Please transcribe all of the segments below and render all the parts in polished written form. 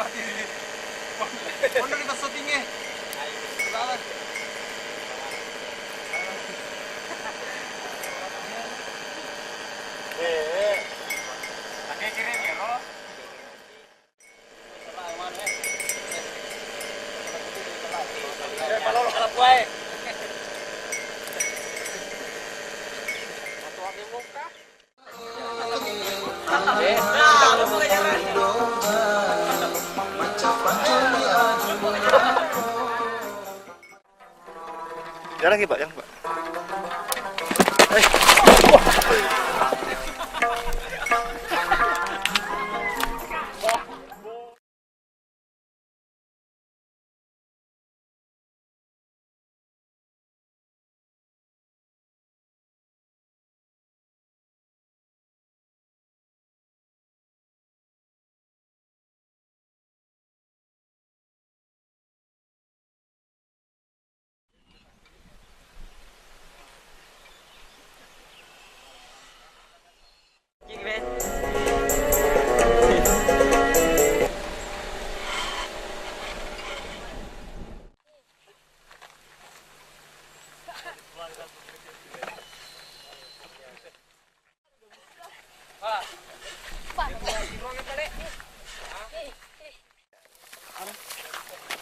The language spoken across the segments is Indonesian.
Pondok kita syutingnya. Salah. Pakai kirim ya, Ro. Kalau kalau kue. Jangan lagi Pak, jangan Pak.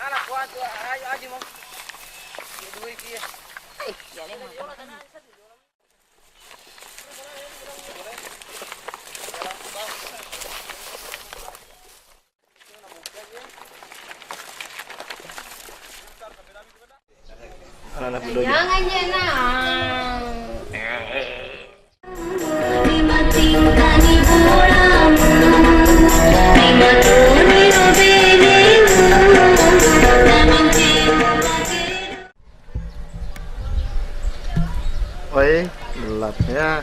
Anak kuat ayo aja mau. Dua iki ya. Anak-anak budonya. Jangan jenang. Woi, gelap ya.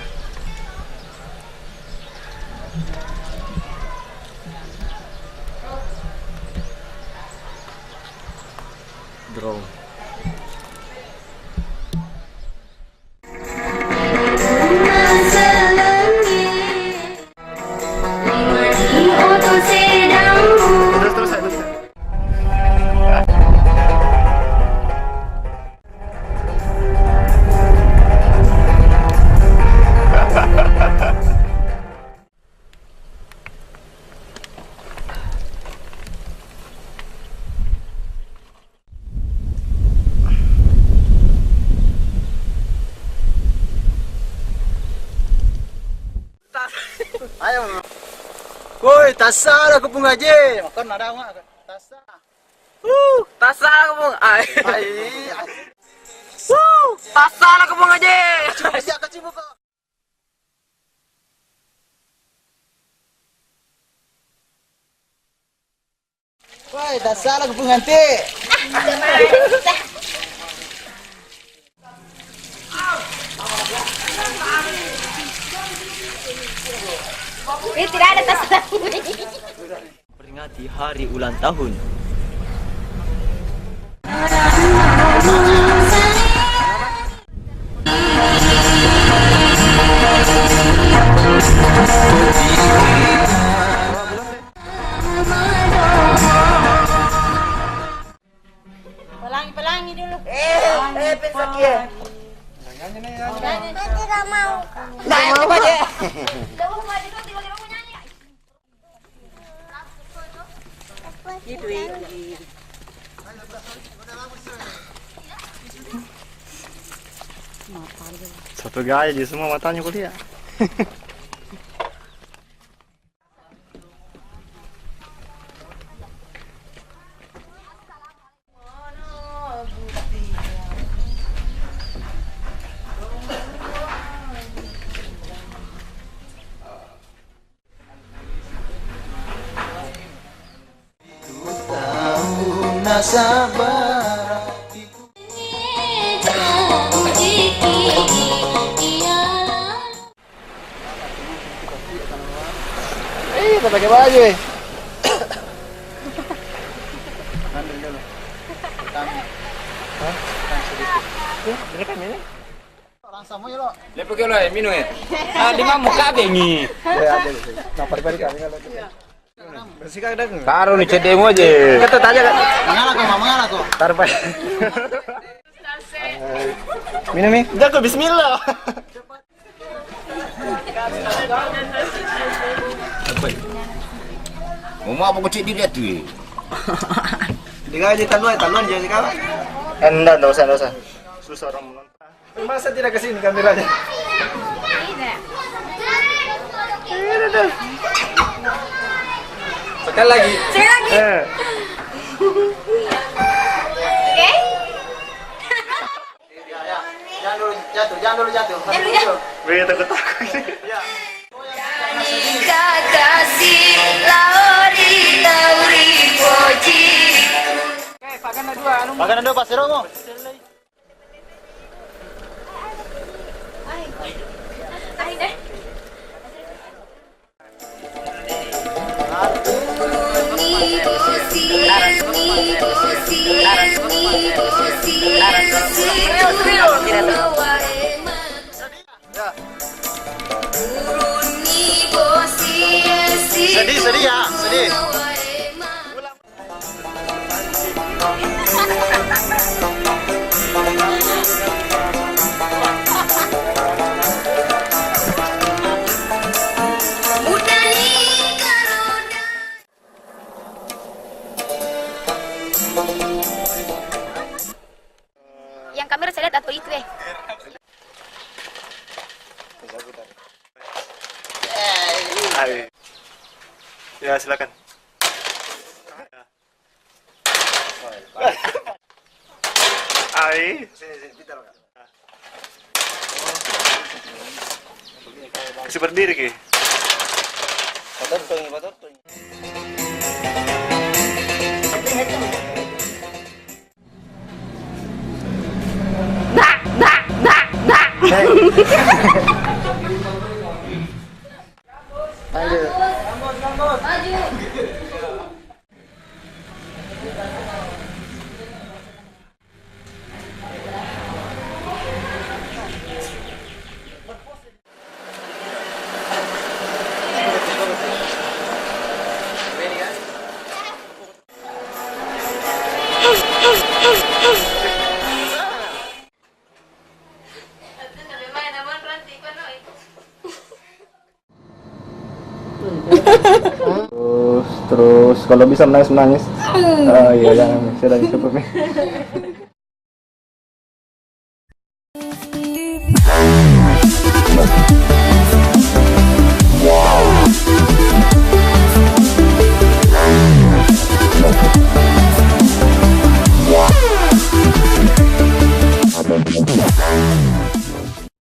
Drone. Terus saya terus. Ayo. Woi, tasar aku pun aja. Makan ada enggak? Tasar. Tasa aku mau. Ai. Tasa aku mau aja. Coba siap kecil buka. Woi, tasar aku pun nanti. Tidak ada tas. Peringati hari ulang tahun. Pelangi dulu. Pensak ya. Tidak mau. Nah, coba aja. Jauh maju dulu, tiba-tiba mau nyanyi. Gitu ya. Satu gaya aja semua matanya kuliah. Sabar. Kita pakai baju. Ambil dulu. Pertama. Hah? Ini kan ini. Orang sama ya lo. Lepo ke lo minum ya. Ah, di mana muka bengi. Ya ada. Nah, pari-pari kami kalau. Bersih kadang. Taruh nih cedemu aja. Kata tanya kan. Mengalah kok. Taruh pak. Minum nih. Jago bismillah. Mau apa kecil dia tuh? Digaji taluan jangan dikalah. Enggak usah. Susah orang menonton. Masa tidak kesini kameranya? Tidak. Sekali lagi. Oke. Jangan dulu jatuh. Wih, takut. Kakasih lauri tauri poji. Makan dua pasir Romo. Ay deh. Sedih ya, sedih. Yang kamera saya lihat atau itu Ya, silakan. Masih berdiri ki. Terus kalau bisa menangis. Iya jangan, saya lagi cukup nih.